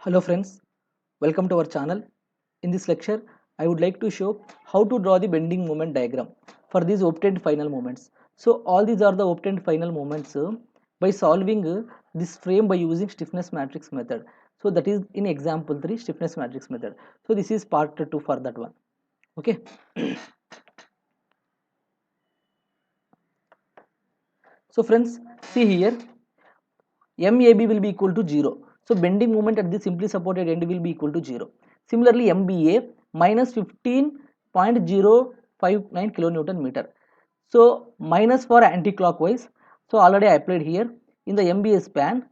Hello friends, welcome to our channel. In this lecture, I would like to show how to draw the bending moment diagram for these obtained final moments. So all these are the obtained final moments by solving this frame by using stiffness matrix method. So that is in example 3 stiffness matrix method. So this is part 2 for that one. Okay. So friends, see here MAB will be equal to 0. So bending moment at the simply supported end will be equal to 0. Similarly, MBA minus 15.059 kilonewton meter. So minus for anti-clockwise. So already I applied here in the MBA span.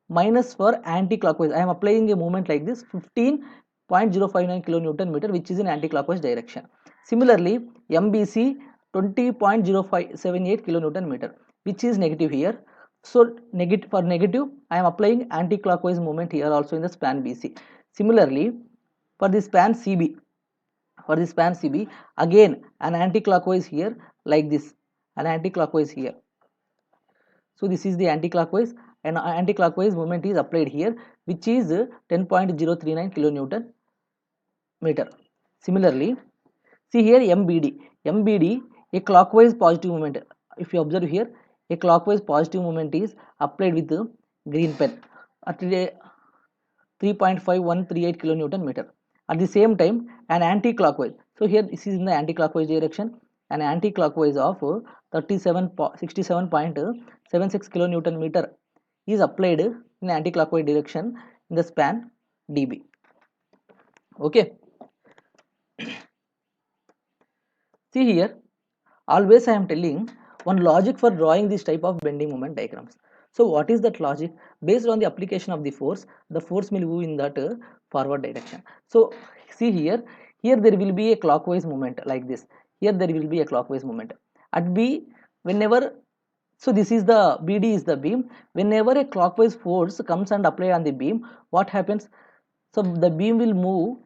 Minus for anti-clockwise. I am applying a movement like this 15.059 kilonewton meter, which is in anti-clockwise direction. Similarly, MBC 20.0578 kilonewton meter, which is negative here. So negative for negative, I am applying anti-clockwise movement here also in the span BC. Similarly, for the span CB, again an anti-clockwise here like this, an anti-clockwise here. So this is the anti-clockwise, and anti-clockwise movement is applied here, which is 10.039 kilonewton meter. Similarly, see here MBD a clockwise positive movement. If you observe here, a clockwise positive movement is applied with the green pen at 3.5138 kilonewton meter. At the same time, an anti-clockwise. So here this is in the anti-clockwise direction. An anti-clockwise of 67.76 kilonewton meter is applied in anti-clockwise direction in the span dB. Okay. See here, always I am telling one logic for drawing this type of bending moment diagrams. So what is that logic? Based on the application of the force will move in that forward direction. So see here, there will be a clockwise movement like this. Here there will be a clockwise movement. At B, whenever, so this is the BD is the beam. Whenever a clockwise force comes and apply on the beam, what happens? So the beam will move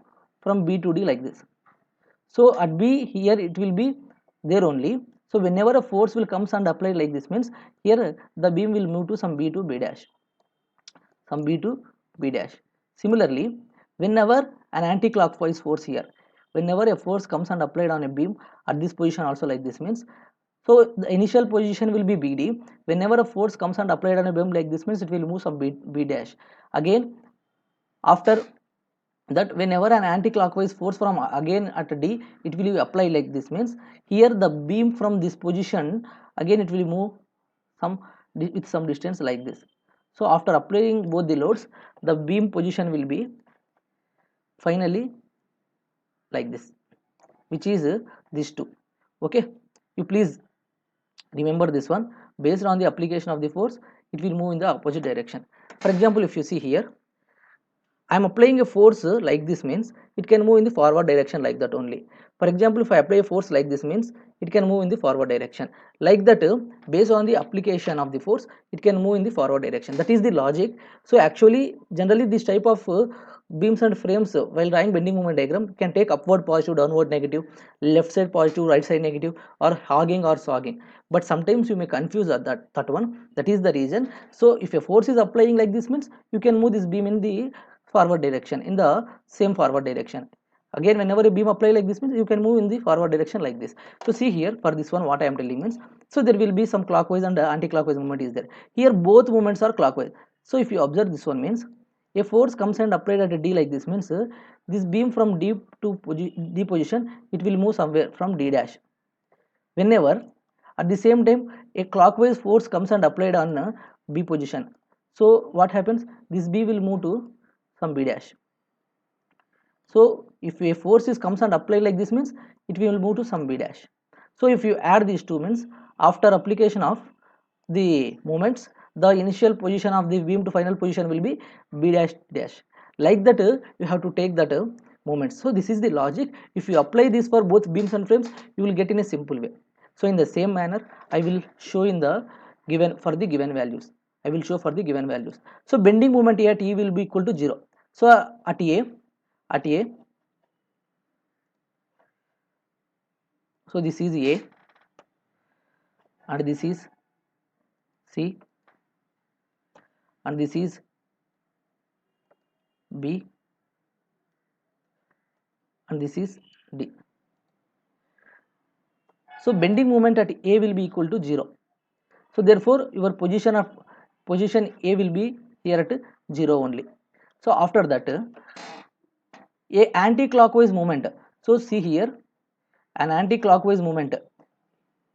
from B to D like this. So at B here it will be there only. So whenever a force will comes and apply like this means here the beam will move to some B to B dash, some B to B dash. Similarly, whenever an anti-clockwise force here, whenever a force comes and applied on a beam at this position also like this means, so the initial position will be BD. Whenever a force comes and applied on a beam like this means it will move some B dash. Again, after that whenever an anti-clockwise force from again at D, it will be applied like this means here the beam from this position again it will move some with some distance like this. So after applying both the loads, the beam position will be finally like this, which is this two. Okay, you please remember this one. Based on the application of the force, it will move in the opposite direction. For example, if you see here, I am applying a force like this means it can move in the forward direction like that only. For example, if I apply a force like this means it can move in the forward direction. Like that, based on the application of the force, it can move in the forward direction. That is the logic. So actually, generally this type of beams and frames while drawing bending moment diagram can take upward positive, downward negative, left side positive, right side negative, or hogging or sagging. But sometimes you may confuse that one. That is the reason. So if a force is applying like this means you can move this beam in the forward direction, in the same forward direction. Again, whenever a beam apply like this means you can move in the forward direction like this. So see here, for this one what I am telling means, so there will be some clockwise and anti-clockwise movement is there. Here both movements are clockwise. So if you observe this one means a force comes and applied at a D like this means this beam from D to D position it will move somewhere from D dash. Whenever at the same time a clockwise force comes and applied on B position, so what happens, this B will move to some B dash. So if a force is comes and apply like this means it will move to some B dash. So if you add these two means after application of the moments, the initial position of the beam to final position will be B dash dash. Like that you have to take that moments. So this is the logic. If you apply this for both beams and frames, you will get in a simple way. So in the same manner, I will show in the given for the given values. I will show for the given values. So bending moment at E will be equal to 0. So at A, so this is A and this is C and this is B, and this is D. So bending moment at A will be equal to 0. So therefore your position A will be here at 0 only. So after that, a anti-clockwise movement. So see here, an anti-clockwise movement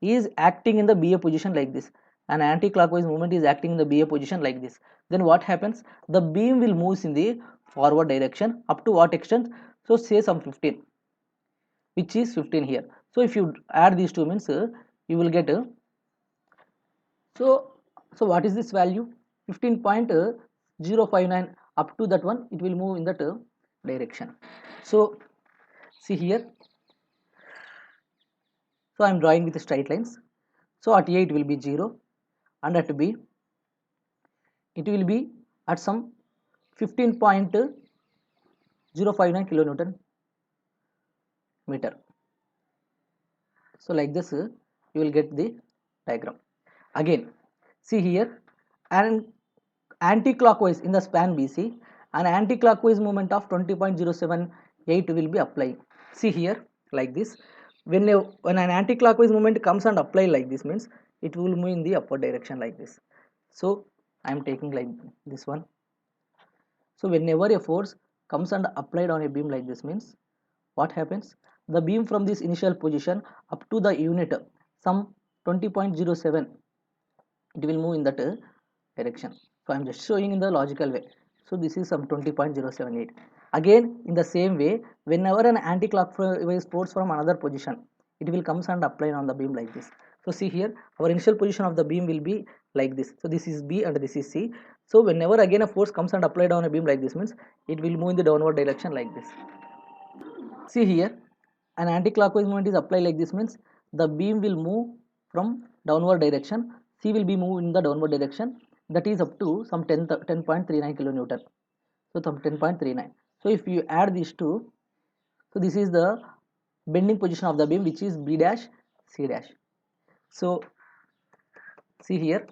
is acting in the BA position like this. An anti-clockwise movement is acting in the BA position like this. Then what happens? The beam will move in the forward direction up to what extent? So say some 15, which is 15 here. So if you add these two means you will get so what is this value? 15.059. Up to that one it will move in that direction. So see here, so I am drawing with straight lines. So at A it will be 0, and at B it will be at some 15.059 kilonewton meter. So like this you will get the diagram. Again see here, an anti-clockwise in the span BC, an anti-clockwise movement of 20.078 will be applied. See here like this, when an anti-clockwise movement comes and apply like this means it will move in the upward direction like this. So I am taking like this one. So whenever a force comes and applied on a beam like this means what happens? The beam from this initial position up to the unit some 20.07, it will move in that direction. So I am just showing in the logical way. So this is some 20.078. Again in the same way, whenever an anti-clockwise force from another position, it will comes and apply on the beam like this. So see here, our initial position of the beam will be like this. So this is B and this is C. So whenever again a force comes and applied on a beam like this means it will move in the downward direction like this. See here, an anti-clockwise movement is applied like this means the beam will move from downward direction. C will be moved in the downward direction, that is up to some 10.39 kilonewton. So some 10.39. So if you add these two, so this is the bending position of the beam, which is B dash C dash. So see here,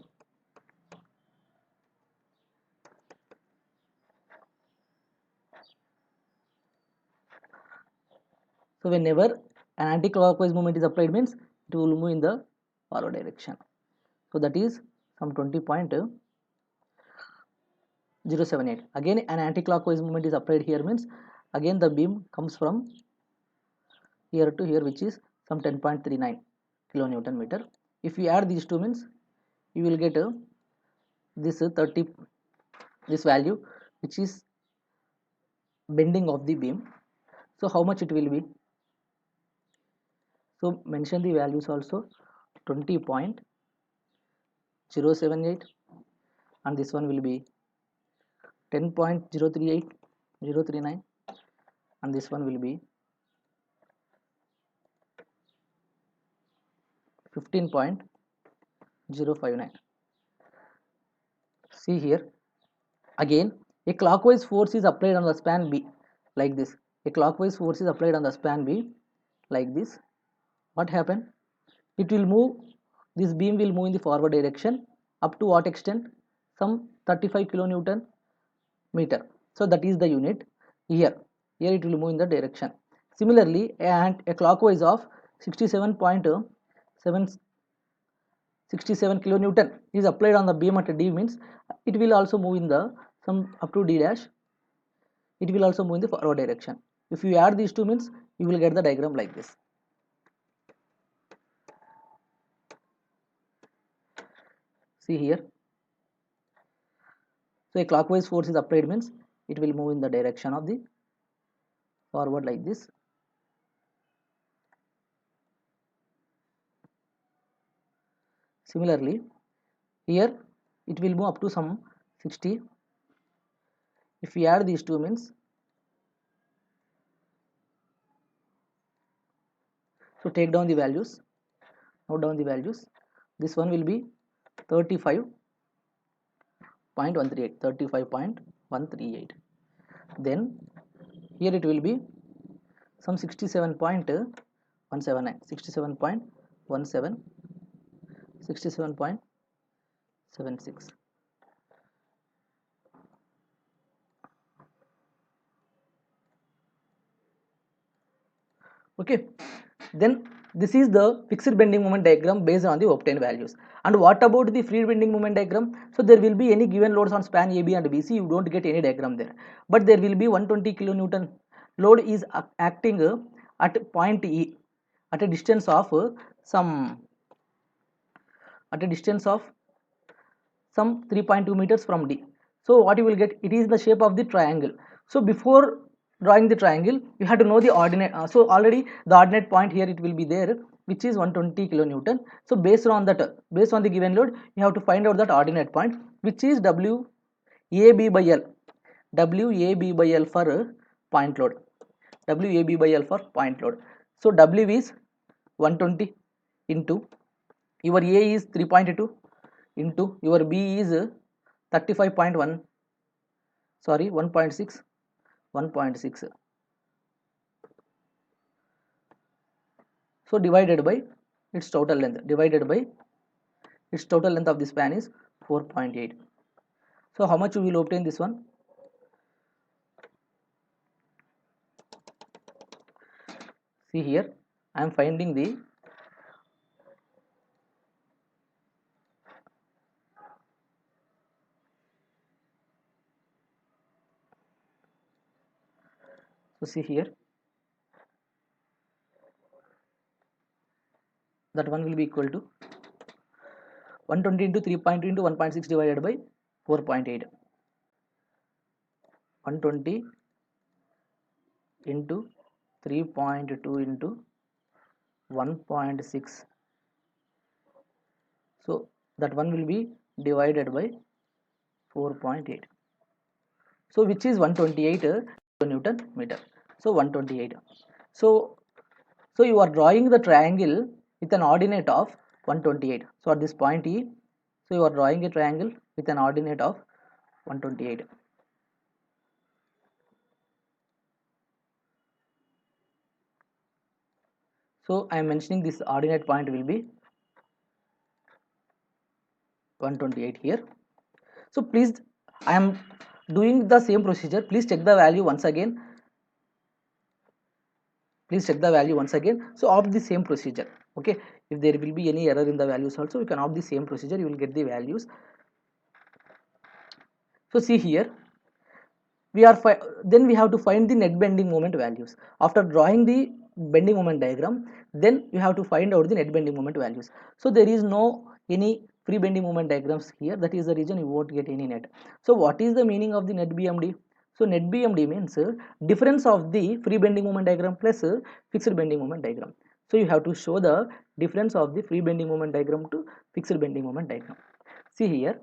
so whenever an anti-clockwise movement is applied means it will move in the forward direction. So that is some 20.078. Again an anti-clockwise movement is applied here means again the beam comes from here to here, which is some 10.39 kilonewton meter. If you add these two means you will get this 30, this value, which is bending of the beam. So how much it will be? So mention the values also, 20.078, and this one will be 10.038, and this one will be 15.059. See here, again a clockwise force is applied on the span B like this. A clockwise force is applied on the span B like this. What happened? It will move, this beam will move in the forward direction up to what extent? Some 35 kilonewton meter. So that is the unit. Here it will move in the direction. Similarly, a clockwise of 67 kilonewton is applied on the beam at D means it will also move in the some up to D dash, it will also move in the forward direction. If you add these two means you will get the diagram like this. See here, so a clockwise force is applied means it will move in the direction of the forward like this. Similarly, here it will move up to some 60. If we add these two means, so take down the values, note down the values. This one will be 35.138, 35.138. Then here it will be some 67.179, 67.17, 67.76. Okay, then this is the fixed bending moment diagram based on the obtained values. And what about the free bending moment diagram? So there will be any given loads on span AB and BC, you don't get any diagram there, but there will be 120 kilonewton load is acting at point E at a distance of some at a distance of some 3.2 meters from D. So what you will get, it is the shape of the triangle. So before drawing the triangle, you have to know the ordinate. So already the ordinate point here it will be there, which is 120 kilonewton. So based on that, based on the given load, you have to find out that ordinate point, which is WAB by L. WAB by L for point load. WAB by L for point load. So W is 120 into your A is 3.2 into your B is 35.1, sorry, 1.6, 1.6. So divided by its total length, divided by its total length of the span is 4.8. So how much you will obtain this one? See here, I am finding the so see here, that one will be equal to 120 into 3.2 into 1.6 divided by 4.8. 120 into 3.2 into 1.6. So that one will be divided by 4.8. So which is 128 Newton meter. So 128. So you are drawing the triangle with an ordinate of 128. So at this point E, so you are drawing a triangle with an ordinate of 128. So I am mentioning this ordinate point will be 128 here. So please, I am doing the same procedure. Please check the value once again. Please check the value once again. So opt the same procedure. Okay, if there will be any error in the values also, you can opt the same procedure, you will get the values. So see here, then we have to find the net bending moment values. After drawing the bending moment diagram, then you have to find out the net bending moment values. So there is no any free bending moment diagrams here, that is the reason you won't get any net. So what is the meaning of the net BMD? So net BMD means difference of the free bending moment diagram plus fixed bending moment diagram. So you have to show the difference of the free bending moment diagram to fixed bending moment diagram. See here,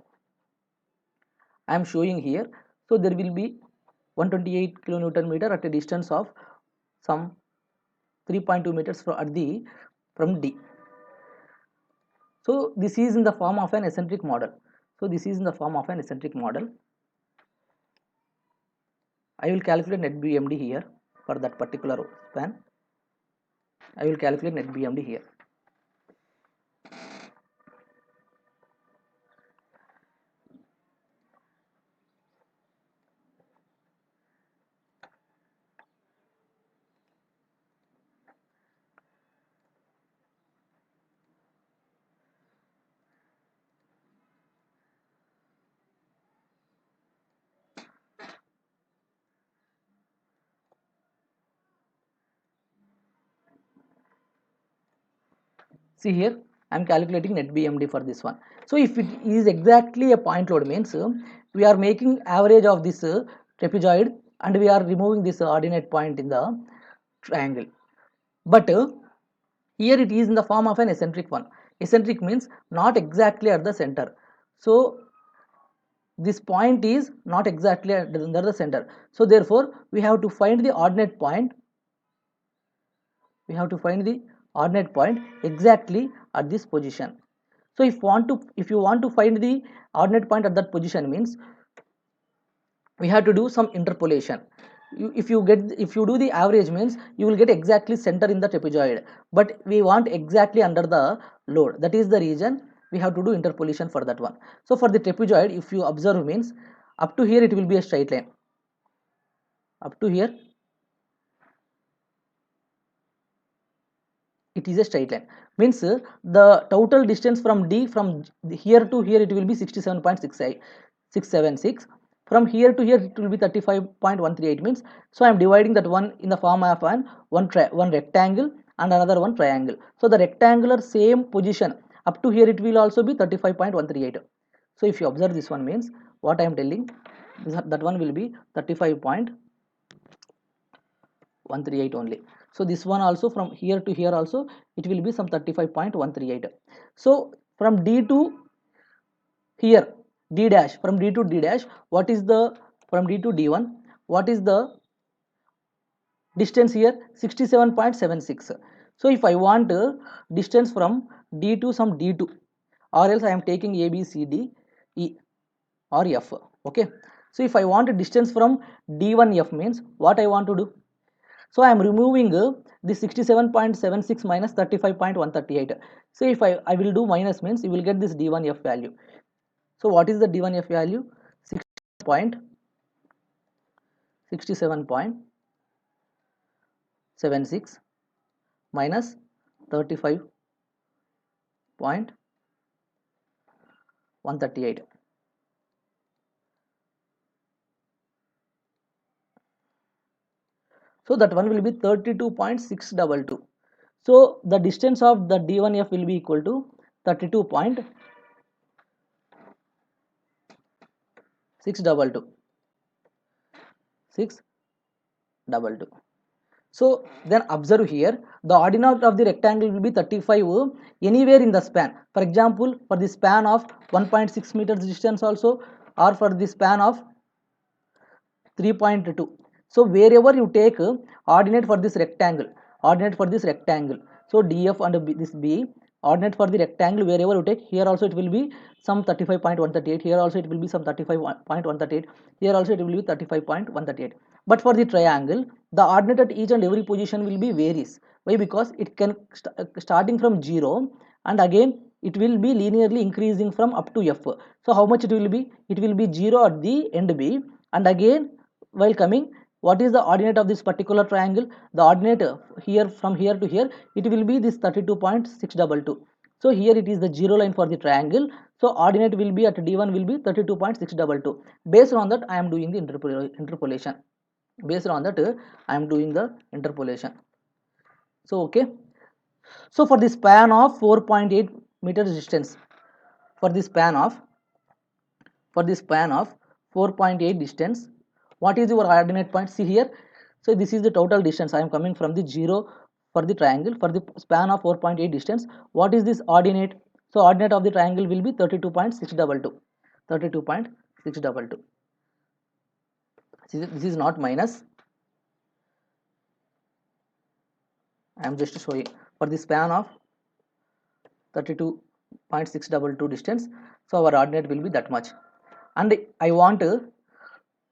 I am showing here. So there will be 128 kilonewton meter at a distance of some 3.2 meters from D. So this is in the form of an eccentric model. So this is in the form of an eccentric model. I will calculate net BMD here for that particular span. I will calculate net BMD here. See here, I am calculating net BMD for this one. So if it is exactly a point load means we are making average of this trapezoid and we are removing this ordinate point in the triangle. But here it is in the form of an eccentric one. Eccentric means not exactly at the center. So this point is not exactly under the center. So therefore we have to find the ordinate point. We have to find the ordinate point exactly at this position. So if you want to find the ordinate point at that position means we have to do some interpolation. If you do the average means you will get exactly center in the trapezoid, but we want exactly under the load. That is the reason we have to do interpolation for that one. So for the trapezoid, if you observe means up to here it will be a straight line. Up to here it is a straight line, means the total distance from D from here to here it will be 67.676. From here to here it will be 35.138, means so I am dividing that one in the form of one rectangle and another one triangle. So the rectangular same position up to here it will also be 35.138. So if you observe this one, means what I am telling, that one will be 35.138 only. So this one also from here to here also it will be some 35.138. So from D to here D dash, from D to D dash, what is the, from D to D1 what is the distance here? 67.76. So if I want distance from D to some D2, or else I am taking A, B, C, D, E or F. Okay, so if I want a distance from D1F, means what I want to do? So I am removing this 67.76 minus 35.138. So if I will do minus, means you will get this D1F value. So what is the D1F value? 67.76 minus 35.138. So that one will be 32.622. So the distance of the D1F will be equal to 32.622. So then observe here, the ordinate of the rectangle will be 35 anywhere in the span. For example, for the span of 1.6 meters distance also, or for the span of 3.2. So wherever you take ordinate for this rectangle, so DF and this B, ordinate for the rectangle wherever you take, here also it will be some 35.138, here also it will be some 35.138, here also it will be 35.138. But for the triangle, the ordinate at each and every position will be varies. Why? Because it can starting from 0 and again it will be linearly increasing from up to F. So how much it will be? It will be 0 at the end B, and again while coming, what is the ordinate of this particular triangle? The ordinate here from here to here it will be this 32.622. So here it is the 0 line for the triangle. So ordinate will be at D1 will be 32.622. Based on that I am doing the interpolation. Based on that I am doing the interpolation. So okay. So for the span of 4.8 meters distance, for the span of 4.8 distance, what is your ordinate point? See here, so this is the total distance. I am coming from the 0 for the triangle for the span of 4.8 distance. What is this ordinate? So ordinate of the triangle will be 32.622. 32.622. See, this is not minus. I am just showing for the span of 32.622 distance. So our ordinate will be that much. And I want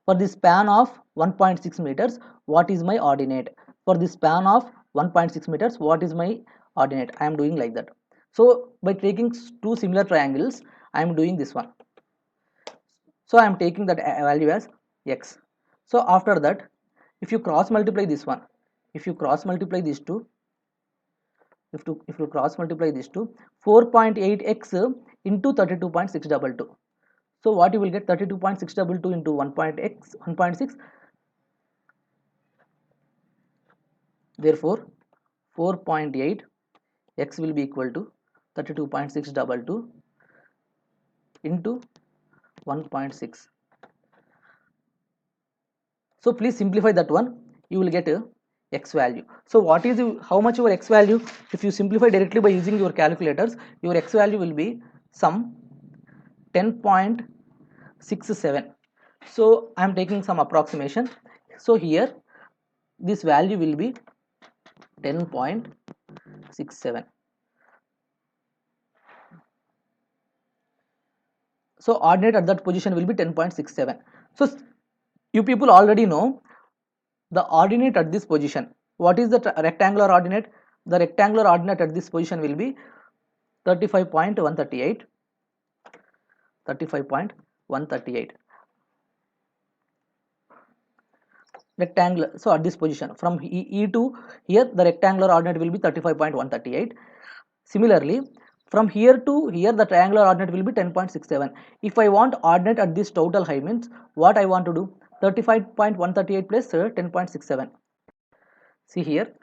for the span of 1.6 meters, what is my ordinate? For the span of 1.6 meters, what is my ordinate? I am doing like that. So by taking two similar triangles, I am doing this one. So I am taking that value as x. So after that, if you cross multiply this one, if you cross multiply these two, if you cross multiply these two, 4.8x into 32.622. So what you will get? 32.622 into 1.6. Therefore 4.8 x will be equal to 32.622 into 1.6. So please simplify that one, you will get a x value. So what is how much your x value? If you simplify directly by using your calculators, your x value will be some 10.67. So I am taking some approximation. So here this value will be 10.67. So ordinate at that position will be 10.67. So you people already know the ordinate at this position. What is the rectangular ordinate? The rectangular ordinate at this position will be 35.138. 35.138. rectangular, so at this position from E to here the rectangular ordinate will be 35.138. Similarly, from here to here the triangular ordinate will be 10.67. If I want ordinate at this total height, means what I want to do, 35.138 plus 10.67. See here,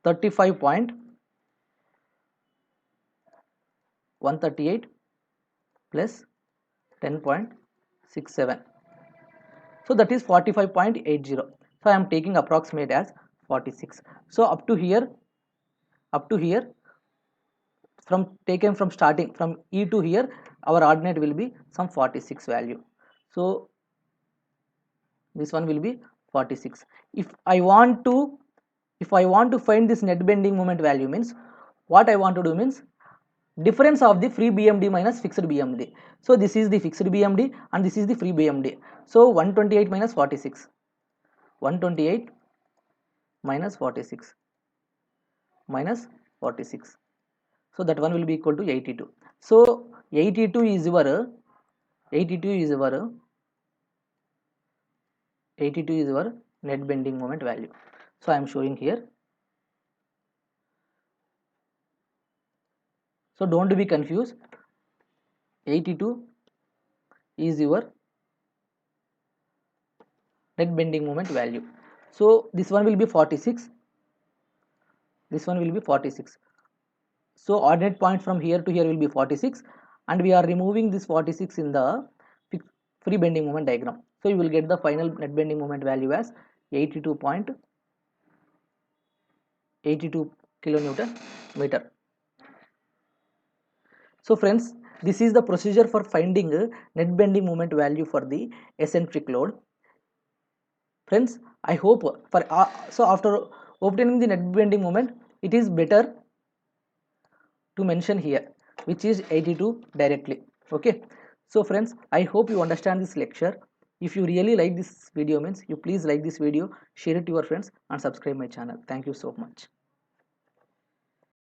35.138 plus 10.67. So that is 45.80. So I am taking approximate as 46. So up to here from taken from starting from E to here, our ordinate will be some 46 value. So this one will be 46. If I want to find this net bending moment value, means what I want to do means difference of the free BMD minus fixed BMD. So this is the fixed BMD and this is the free BMD. So 128 minus 46. 128 minus 46 minus 46. So that one will be equal to 82. So 82 is your 82 is your 82 is your net bending moment value. So I am showing here. So don't be confused. 82 is your net bending moment value. So this one will be 46. This one will be 46. So ordinate point from here to here will be 46, and we are removing this 46 in the free bending moment diagram. So you will get the final net bending moment value as 82.82 kilonewton meter. So friends, this is the procedure for finding net bending moment value for the eccentric load. Friends, I hope for so after obtaining the net bending moment, it is better to mention here which is 82 directly. Okay, so friends, I hope you understand this lecture. If you really like this video, means you please like this video, share it to your friends and subscribe my channel. Thank you so much.